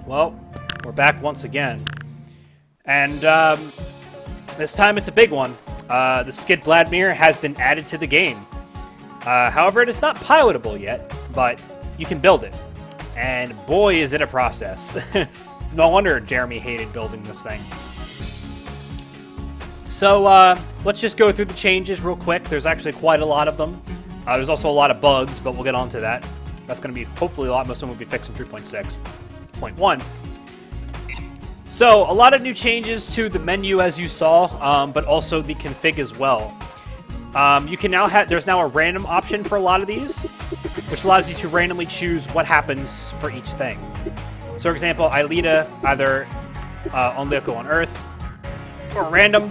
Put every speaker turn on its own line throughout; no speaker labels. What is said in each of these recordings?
Well, we're back once again. And this time it's a big one. The Skid Vladimir has been added to the game. However, it is not pilotable yet, but you can build it. And boy, is it a process. No wonder Jeremy hated building this thing. So let's just go through the changes real quick. There's actually quite a lot of them. There's also a lot of bugs, but we'll get on to that. That's going to be hopefully a lot. Most of them will be fixed in 3.6.1. So a lot of new changes to the menu, as you saw, but also the config as well. You can now there's now a random option for a lot of these, which allows you to randomly choose what happens for each thing. So, for example, Aelita, either only echo on Earth, or random.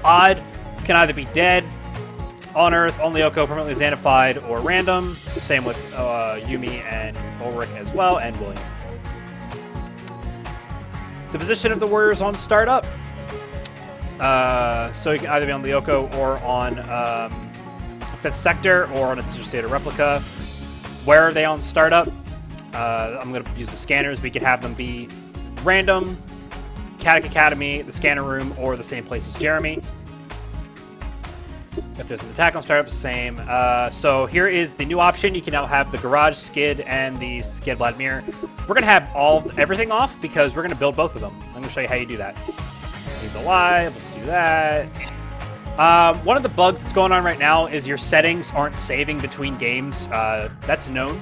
Odd can either be dead, on Earth, only Oko, permanently xanified, or random. Same with Yumi and Ulrich as well, and William. The position of the warriors on startup. So you can either be on Lyoko or on 5th Sector or on a Digital State Replica. Where are they on startup? I'm going to use the scanners. We could have them be random, Caddick Academy, the scanner room, or the same place as Jeremy. If there's an attack on startup, it's the same. So here is the new option. You can now have the Garage Skid and the Skid Vladimir. We're going to have everything off because we're going to build both of them. I'm going to show you how you do that. He's alive. Let's do that. One of the bugs that's going on right now is your settings aren't saving between games. That's known.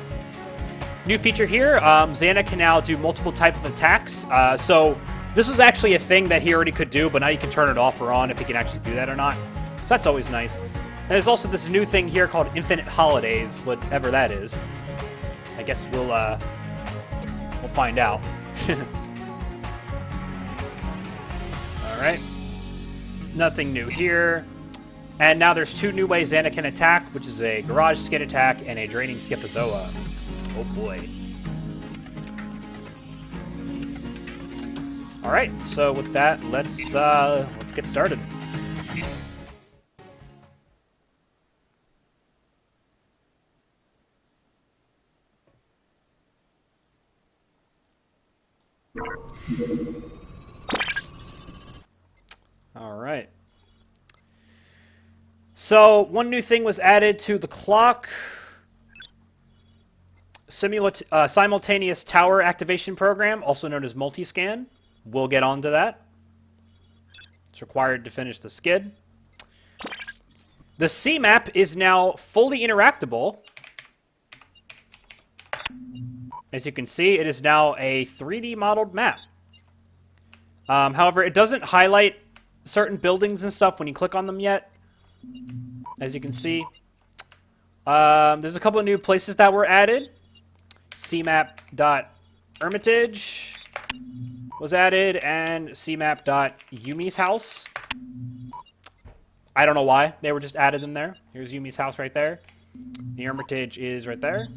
New feature here, Xana can now do multiple types of attacks. So this was actually a thing that he already could do, but now you can turn it off or on if he can actually do that or not. So that's always nice. And there's also this new thing here called Infinite Holidays, whatever that is. I guess we'll find out. All right. Nothing new here. And now there's two new ways Xana can attack, which is a Garage Skid attack and a Draining Schifozoa. Oh boy. All right. So with that, let's get started. All right. So one new thing was added to the clock. Simultaneous tower activation program, also known as multi-scan. We'll get onto that. It's required to finish the skid. The C map is now fully interactable. As you can see, it is now a 3D modeled map. However, it doesn't highlight certain buildings and stuff when you click on them yet. As you can see, there's a couple of new places that were added. cmap.Hermitage was added, and cmap.Yumi's house. I don't know why they were just added in there. Here's Yumi's house right there. The Hermitage is right there.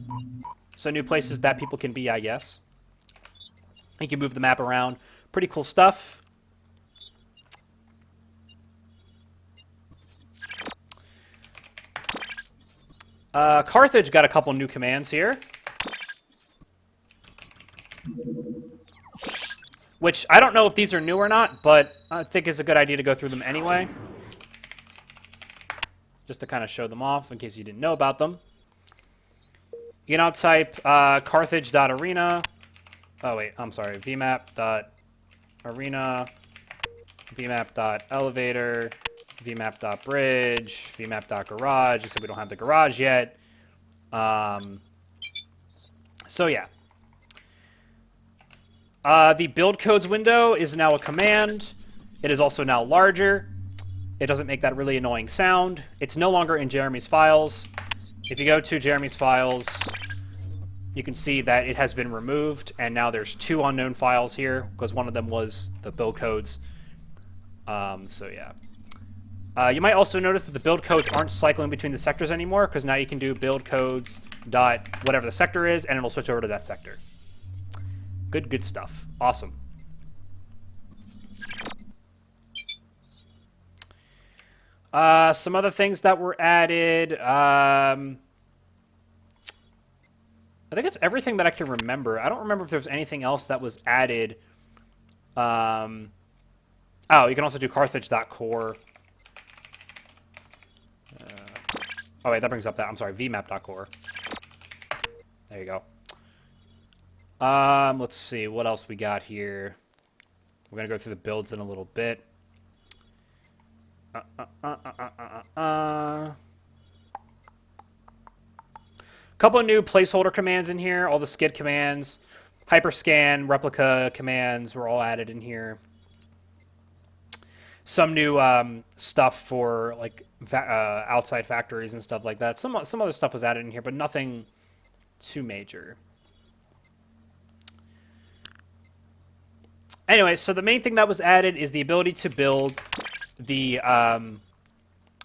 So new places that people can be, I guess. You can move the map around. Pretty cool stuff. Carthage got a couple new commands here. Which, I don't know if these are new or not, but I think it's a good idea to go through them anyway. Just to kind of show them off in case you didn't know about them. You can now type Carthage.arena. Oh, wait, I'm sorry. vmap.arena, vmap.elevator, vmap.bridge, vmap.garage. Except we don't have the garage yet. So, yeah. The build codes window is now a command. It is also now larger. It doesn't make that really annoying sound. It's no longer in Jeremy's files. If you go to Jeremy's files, you can see that it has been removed, and now there's two unknown files here, because one of them was the build codes. So yeah. You might also notice that the build codes aren't cycling between the sectors anymore, because now you can do build codes dot whatever the sector is, and it'll switch over to that sector. Good stuff. Awesome. Some other things that were added. I think it's everything that I can remember. I don't remember if there's anything else that was added. Oh, you can also do Carthage.core. Oh, wait, that brings up that. I'm sorry, vmap.core. There you go. Let's see. What else we got here? We're going to go through the builds in a little bit. Couple of new placeholder commands in here. All the skid commands, hyperscan, replica commands were all added in here. Some new stuff for like outside factories and stuff like that. Some other stuff was added in here, but nothing too major. Anyway, so the main thing that was added is the ability to build the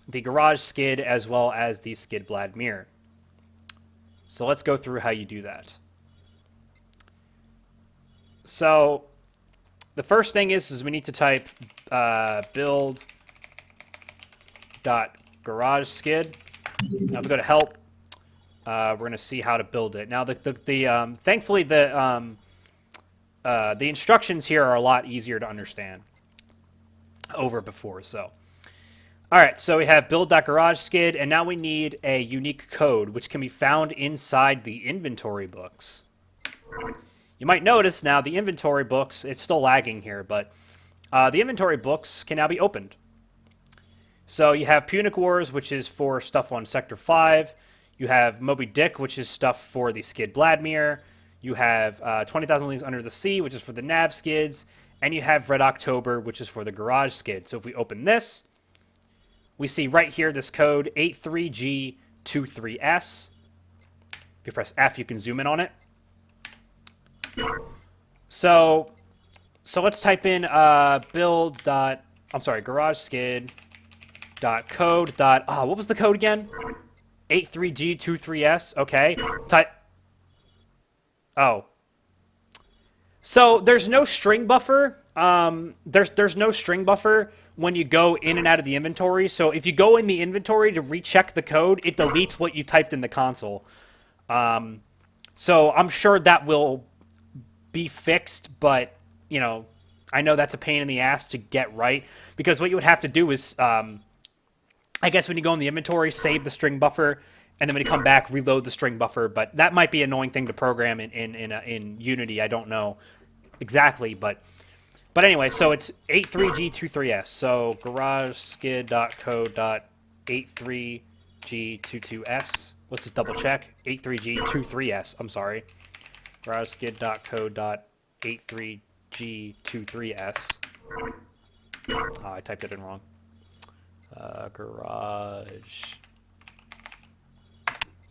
garage skid as well as the skid blad mirror. So let's go through how you do that. So the first thing is we need to type build dot garage skid. Now if we go to help, we're going to see how to build it. Now thankfully the instructions here are a lot easier to understand over before. So all right, so we have build.garage skid, and now we need a unique code, which can be found inside the inventory books. You might notice now the inventory books, it's still lagging here, but the inventory books can now be opened. So you have Punic Wars, which is for stuff on Sector 5. You have Moby Dick, which is stuff for the Skid Vladimir. You have 20,000 Leagues Under the Sea, which is for the nav skids. And you have Red October, which is for the garage skid. So if we open this, we see right here this code 83G23S. If you press F, you can zoom in on it. So let's type in garage skid dot code dot what was the code again? 83G23S. Okay. Type. Oh. So there's no string buffer. There's no string buffer when you go in and out of the inventory. So if you go in the inventory to recheck the code, it deletes what you typed in the console. So I'm sure that will be fixed, but, you know, I know that's a pain in the ass to get right, because what you would have to do is, I guess when you go in the inventory, save the string buffer, and then when you come back, reload the string buffer. But that might be an annoying thing to program in Unity. I don't know exactly, but anyway, so it's 83G23S. So garageskid.code.83G22S. Let's just double check. 83G23S. I'm sorry. Garageskid.code.83G23S. Oh, I typed it in wrong. Garage.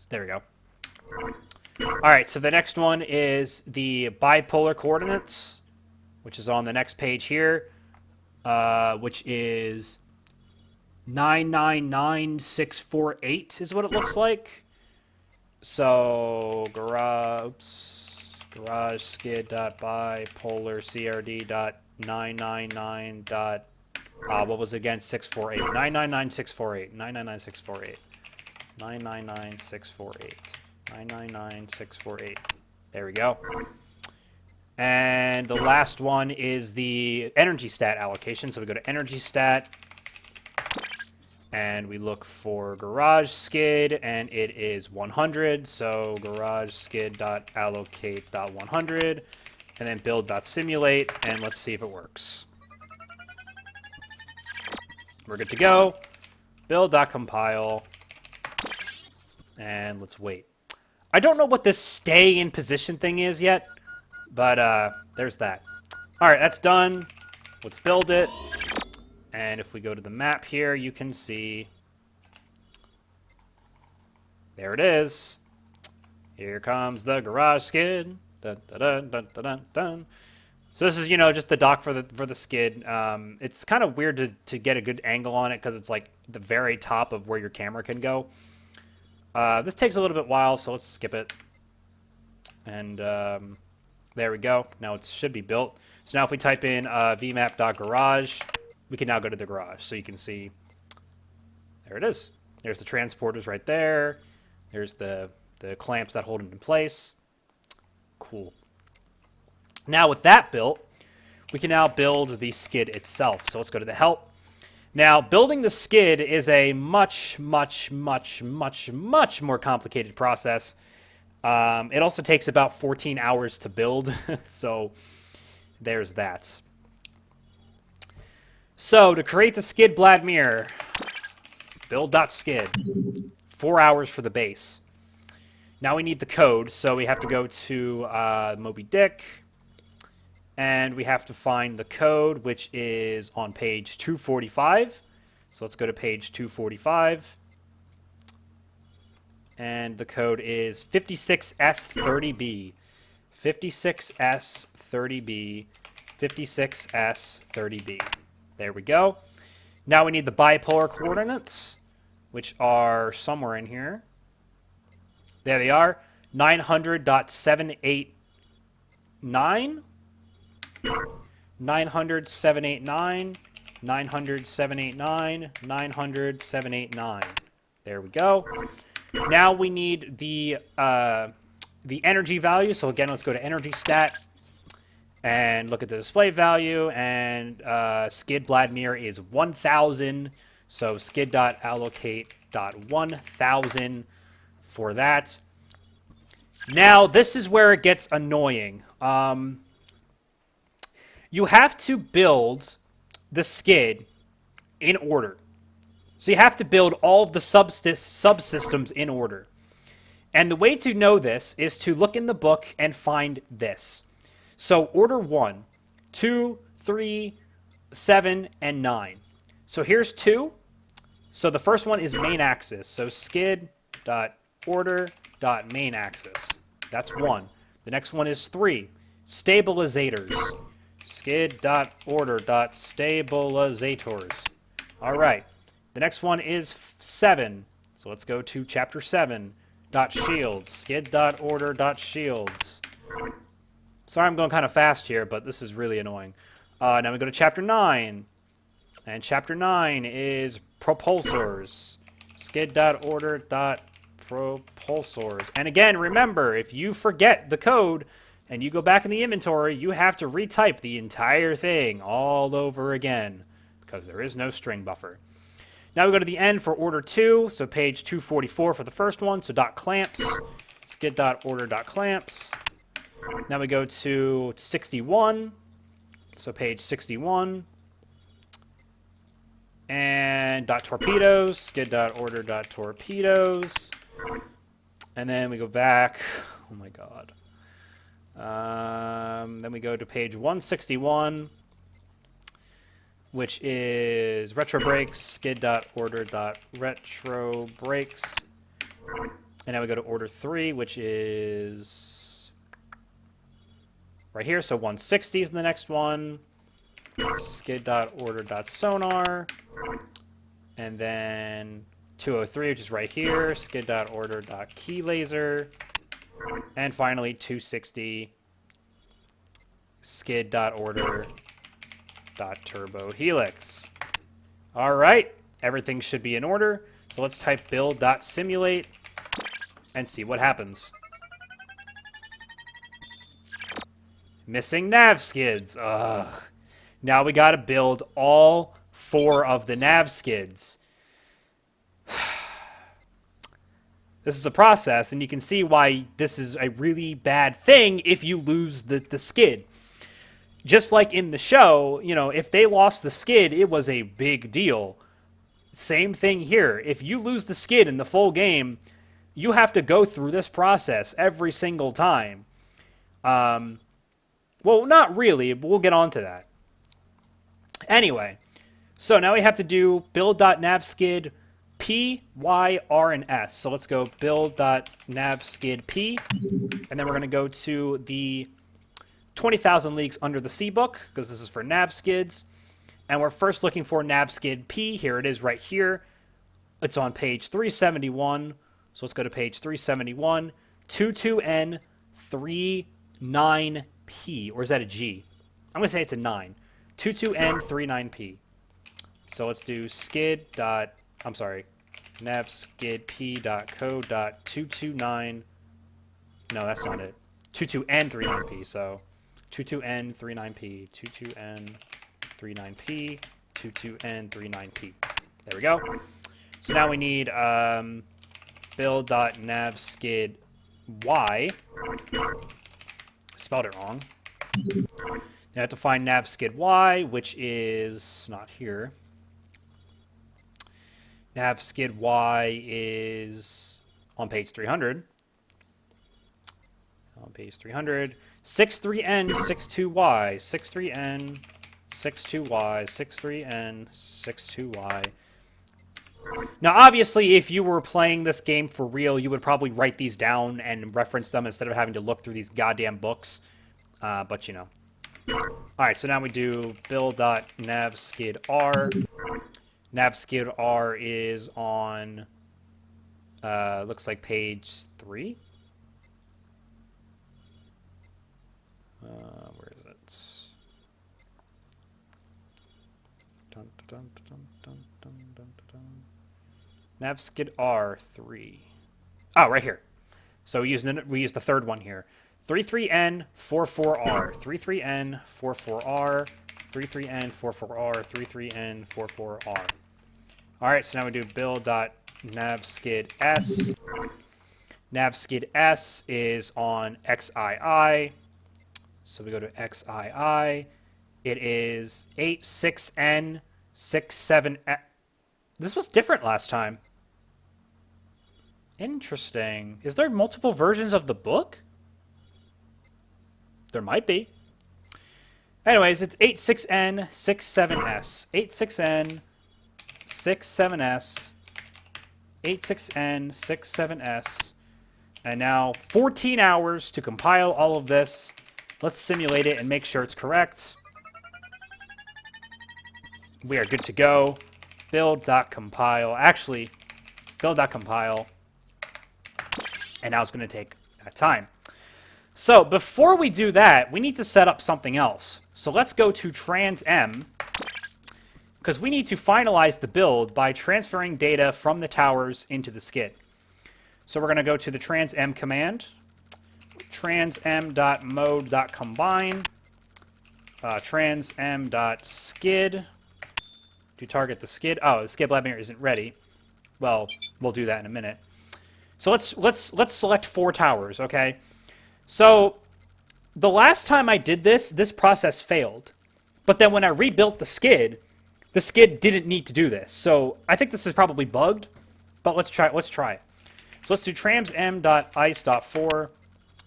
There we go. All right, so the next one is the bipolar coordinates, which is on the next page here, which is 999648 is what it looks like. So garage skid.bipolar crd.999. What was it again? 648. 999648. 999648. 999648. 999648. There we go. And the last one is the energy stat allocation. So we go to energy stat, and we look for garage skid, and it is 100. So garage skid.allocate.100, and then build.simulate, and let's see if it works. We're good to go. Build.compile, and let's wait. I don't know what this stay in position thing is yet, but there's that. All right, that's done. Let's build it. And if we go to the map here, you can see. There it is. Here comes the garage skid. Dun, dun, dun, dun, dun, dun, dun. So this is, you know, just the dock for the skid. It's kind of weird to get a good angle on it because it's like the very top of where your camera can go. This takes a little bit while, so let's skip it. And there we go. Now it should be built. So now if we type in vmap.garage, we can now go to the garage. So you can see, there it is. There's the transporters right there. There's the clamps that hold it in place. Cool. Now with that built, we can now build the skid itself. So let's go to the help. Now, building the skid is a much more complicated process. It also takes about 14 hours to build, so there's that. So, to create the skid Vladimir, build.skid. 4 hours for the base. Now we need the code, so we have to go to Moby Dick, and we have to find the code, which is on page 245. So let's go to page 245. And the code is 56S30B. 56S30B. 56S30B. There we go. Now we need the bipolar coordinates, which are somewhere in here. There they are. 900.789. 900.789. 900.789. 900.789. There we go. Now we need the energy value. So again, let's go to energy stat and look at the display value. And skid Vladimir is 1,000. So skid.allocate.1000 for that. Now this is where it gets annoying. You have to build the skid in order. So you have to build all of the subsystems in order. And the way to know this is to look in the book and find this. So order 1, 2, 3, 7, and 9. So here's 2. So the first one is main axis. So skid.order.main axis. That's 1. The next one is 3. Stabilizators. Skid.order.stabilizators. All right. The next one is 7. So let's go to chapter 7. .shields. Skid.order.shields. Sorry I'm going kind of fast here, but this is really annoying. Now we go to chapter 9. And chapter 9 is propulsors. Skid.order.propulsors. And again, remember, if you forget the code and you go back in the inventory, you have to retype the entire thing all over again because there is no string buffer. Now we go to the end for order 2, so page 244 for the first one, so .clamps, skid.order.clamps. Now we go to 61, so page 61, and .torpedoes, skid.order.torpedoes, and then we go back, oh my god. Then we go to page 161, which is retro brakes, skid.order.retro brakes. And now we go to order 3, which is right here. So 160 is the next one. Skid.order.sonar. And then 203, which is right here. Skid.order.keylaser. And finally, 260, skid.order.turbo helix. All right, everything should be in order. So let's type build.simulate and see what happens. Missing nav skids. Ugh. Now we got to build all 4 of the nav skids. This is a process, and you can see why this is a really bad thing if you lose the skid. Just like in the show, you know, if they lost the skid, it was a big deal. Same thing here. If you lose the skid in the full game, you have to go through this process every single time. Well, not really, but we'll get on to that. Anyway, so now we have to do build.navskid P, Y, R, and S. So let's go build.navskid P, and then we're going to go to the 20,000 Leagues Under the Sea book, because this is for nav skids. And we're first looking for navskid P. Here it is right here. It's on page 371. So let's go to page 371. 22N39P. Or is that a G? I'm going to say it's a 9. 22N39P. So let's do navskidp.code.229. No, that's not it. 22N 39P. So 22N 39P, 22N 39P, 22N 39P. There we go. So now we need build.navskid y. Spelled it wrong. You have to find navskid y, which is not here. Navskid y is on page 300. On page 300. 63N 62Y. 63N 62Y. 63N 62Y. Now, obviously, if you were playing this game for real, you would probably write these down and reference them instead of having to look through these goddamn books. But, you know. Alright, so now we do build.navskidr. Navskidr is on, looks like page 3. Where is it? Dun, dun, dun, dun, dun, dun, dun. Navskidr 3. Oh, right here. So we use the third one here. 33N44R. 33N44R. 33N44R. 33N44R. Alright, so now we do build.navskids. Navskids is on XII. So we go to XII. It is 86N67. This was different last time. Interesting. Is there multiple versions of the book? There might be. Anyways, it's 86N67S. 86N67S. 86N67S. And now 14 hours to compile all of this. Let's simulate it and make sure it's correct. We are good to go. Build.compile. Actually, build.compile. And now it's going to take that time. So before we do that, we need to set up something else. So let's go to TransM, because we need to finalize the build by transferring data from the towers into the skid. So we're going to go to the TransM command, transm.mode.combine, transm.skid, to target the skid. Oh, the skid lab mirror isn't ready. Well, we'll do that in a minute. So let's select 4 towers, okay? So the last time I did this process failed. But then when I rebuilt the skid didn't need to do this. So I think this is probably bugged, but let's try it. So let's do transm.ice.4.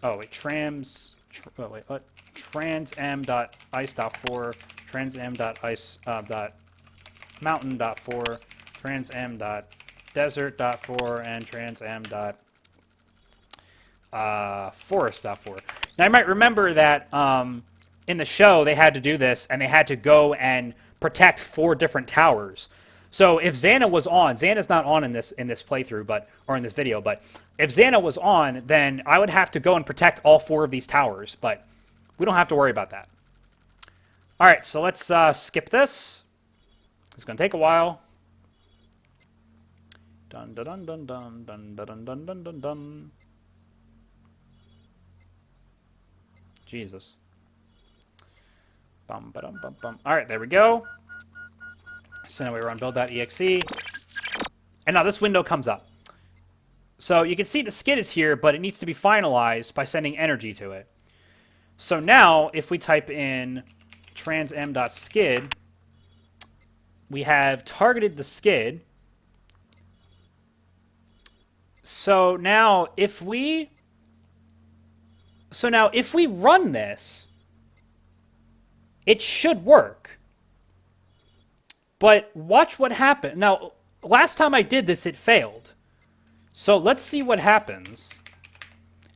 Oh wait, transm.ice.4, transm.ice.mountain.4, transm.desert.4, and transm.forest.4. Now you might remember that in the show they had to do this, and they had to go and protect 4 different towers. So if Xana was on, Xana's not on in this playthrough, or in this video, but if Xana was on, then I would have to go and protect all 4 of these towers, but we don't have to worry about that. Alright, so let's skip this. It's going to take a while. Dun dun dun dun dun dun dun dun dun dun dun. Jesus. Bum ba dum bum bum. Alright, there we go. So now we run build.exe. And now this window comes up. So you can see the skid is here, but it needs to be finalized by sending energy to it. So now, if we type in transm.skid, we have targeted the skid. So now if we run this, it should work. But watch what happened. Now, last time I did this, it failed. So let's see what happens.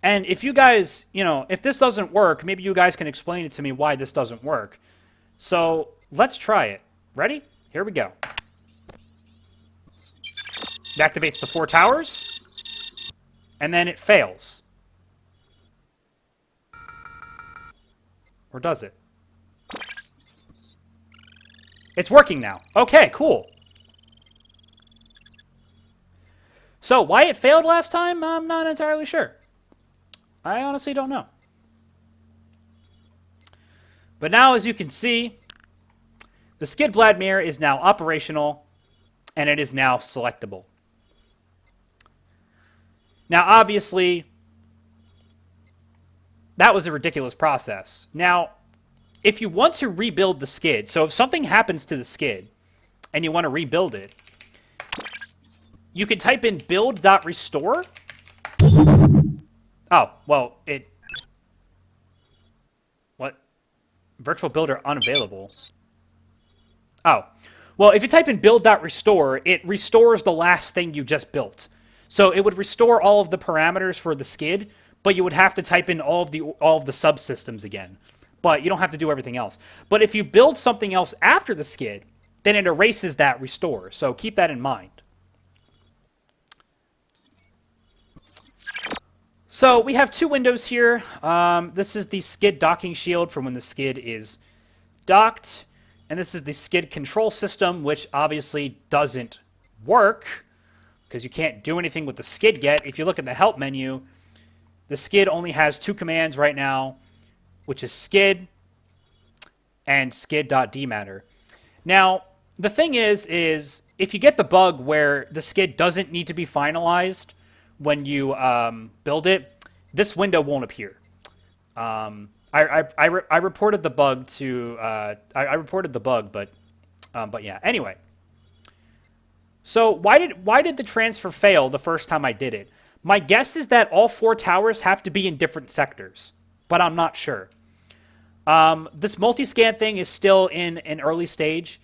And if you guys, if this doesn't work, maybe you guys can explain it to me why this doesn't work. So let's try it. Ready? Here we go. It activates the 4 towers. And then it fails. Or does it? It's working now. Okay, cool. So, why it failed last time, I'm not entirely sure. I honestly don't know. But now, as you can see, the skid blade mirror is now operational, and it is now selectable. Now, obviously, that was a ridiculous process. Now, if you want to rebuild the skid, so if something happens to the skid and you want to rebuild it, you can type in build.restore. Oh, well, what? Virtual builder unavailable. Oh, well, if you type in build.restore, it restores the last thing you just built. So it would restore all of the parameters for the skid, but you would have to type in all of the subsystems again. But you don't have to do everything else. But if you build something else after the skid, then it erases that restore. So keep that in mind. So we have two windows here. This is the skid docking shield for when the skid is docked. And this is the skid control system, which obviously doesn't work because you can't do anything with the skid yet. If you look at the help menu, the skid only has two commands right now, which is skid and skid.dmatter. Now, the thing is if you get the bug where the skid doesn't need to be finalized when you build it, this window won't appear. I reported the bug to I reported the bug, but yeah. Anyway, so why did the transfer fail the first time I did it? My guess is that all 4 towers have to be in different sectors, but I'm not sure. This multi-scan thing is still in an early stage.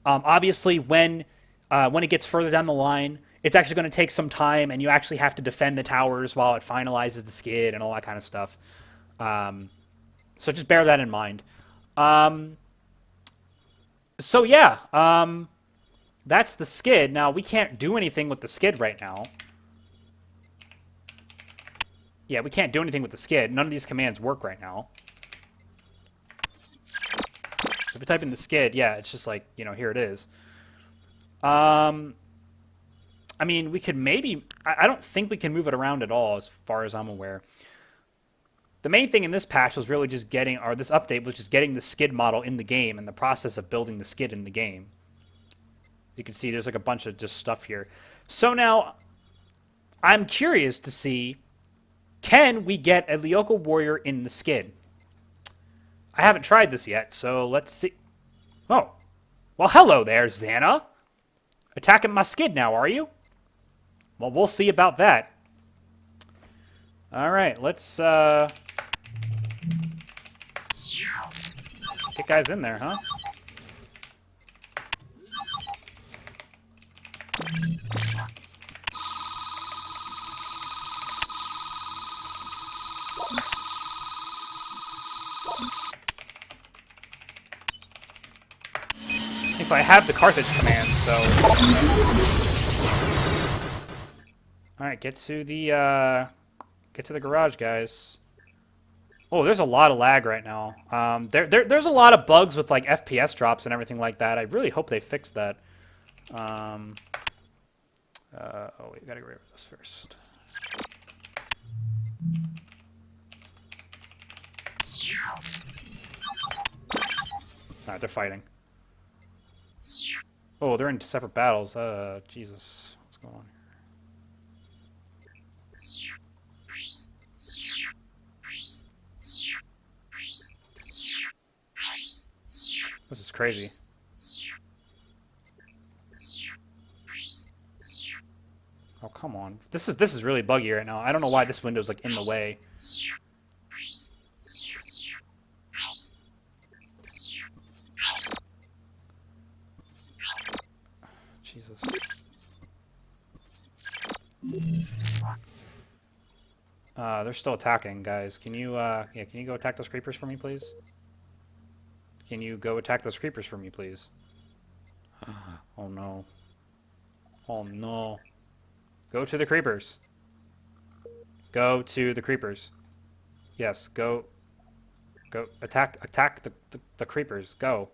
Obviously, when it gets further down the line, it's actually going to take some time, and you actually have to defend the towers while it finalizes the skid and all that kind of stuff. So just bear that in mind. So yeah, that's the skid. Now, we can't do anything with the skid right now. Yeah, we can't do anything with the skid. None of these commands work right now. If we type in the skid, yeah, it's just like, here it is. I mean, we could maybe... I don't think we can move it around at all, as far as I'm aware. The main thing in this patch was really just getting... Or this update was just getting the skid model in the game and the process of building the skid in the game. You can see there's like a bunch of just stuff here. So now, I'm curious to see... Can we get a Lyoko Warrior in the skid? I haven't tried this yet, so let's see. Oh. Well, hello there, Xana. Attacking my skid now, are you? Well, we'll see about that. Alright, let's, get guys in there, huh? If I have the Carthage command, so... Alright, get to the garage, guys. Oh, there's a lot of lag right now. There's a lot of bugs with, like, FPS drops and everything like that. I really hope they fix that. Oh, we gotta get rid of this first. Alright, they're fighting. Oh, they're in separate battles. Jesus. What's going on here? This is crazy. Oh, come on. This is really buggy right now. I don't know why this window's like in the way. Jesus. They're still attacking, guys. Can you can you go attack those creepers for me, please? Can you go attack those creepers for me, please? Oh no. Oh no. Go to the creepers. Go to the creepers. Yes, go attack the creepers. Go.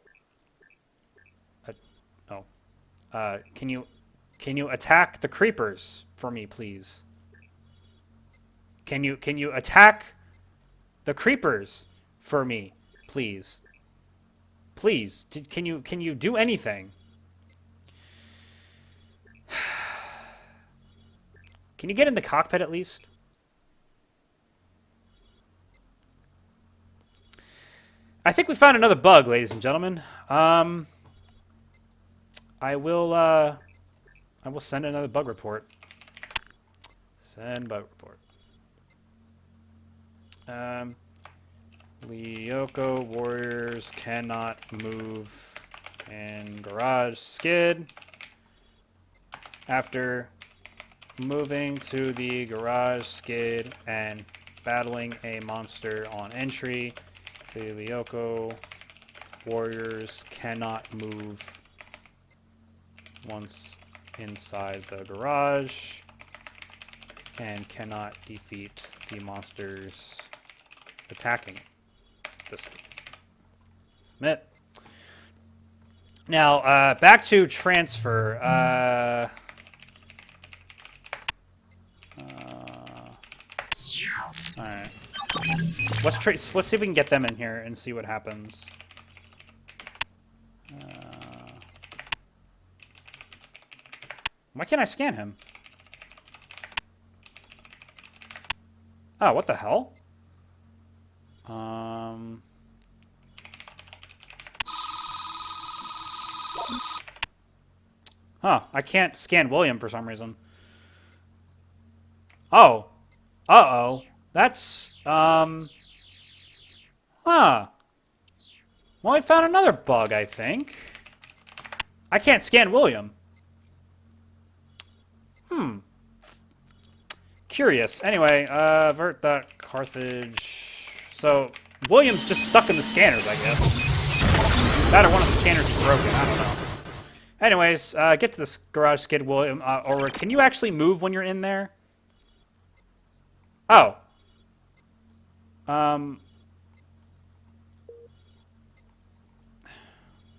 Can you attack the creepers for me, please? Can you attack the creepers for me, please? Please, can you do anything? Can you get in the cockpit at least? I think we found another bug, ladies and gentlemen. I will send another bug report. Send bug report. Lyoko warriors cannot move in garage skid. After moving to the garage skid and battling a monster on entry, the Lyoko warriors cannot move once inside the garage and cannot defeat the monsters attacking the skid. Submit. Now, back to transfer. Alright. Let's see if we can get them in here and see what happens. Why can't I scan him? Oh, what the hell? Huh, I can't scan William for some reason. Oh. Uh-oh. That's, Huh. Well, we found another bug, I think. I can't scan William. Curious. Anyway, vert that Carthage. So, William's just stuck in the scanners, I guess. That or one of the scanners is broken. I don't know. Anyways, get to this garage skid, William. Or can you actually move when you're in there? Oh.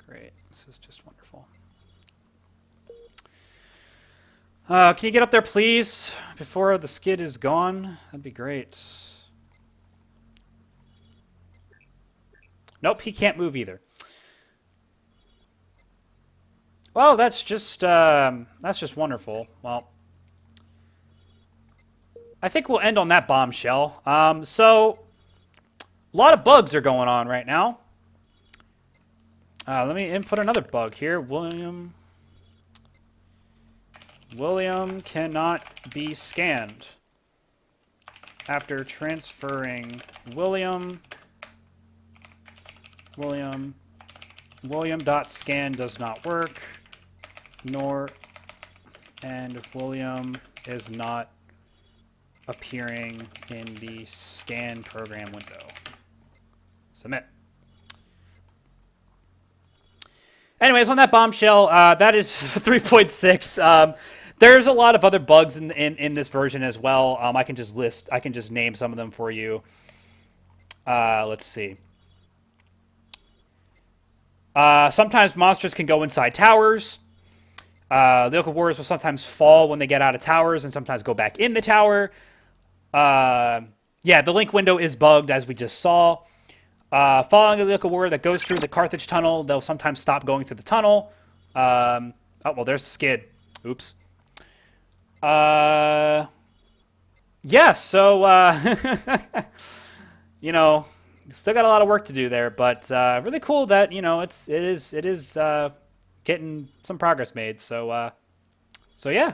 Great. This is just wonderful. Can you get up there, please? Before the skid is gone? That'd be great. Nope, he can't move either. Well, that's just wonderful. Well, I think we'll end on that bombshell. So, a lot of bugs are going on right now. Let me input another bug here. William cannot be scanned. After transferring William.scan does not work, and William is not appearing in the scan program window. Submit. Anyways, on that bombshell, that is 3.6. There's a lot of other bugs in this version as well. I can just name some of them for you. Let's see. Sometimes monsters can go inside towers. The local warriors will sometimes fall when they get out of towers and sometimes go back in the tower. Yeah, the link window is bugged, as we just saw. Following a local warrior that goes through the Carthage tunnel, they'll sometimes stop going through the tunnel. Oh, well, there's the skid. Oops. Yeah, so, you know, still got a lot of work to do there, but really cool that, you know, it is getting some progress made. So yeah.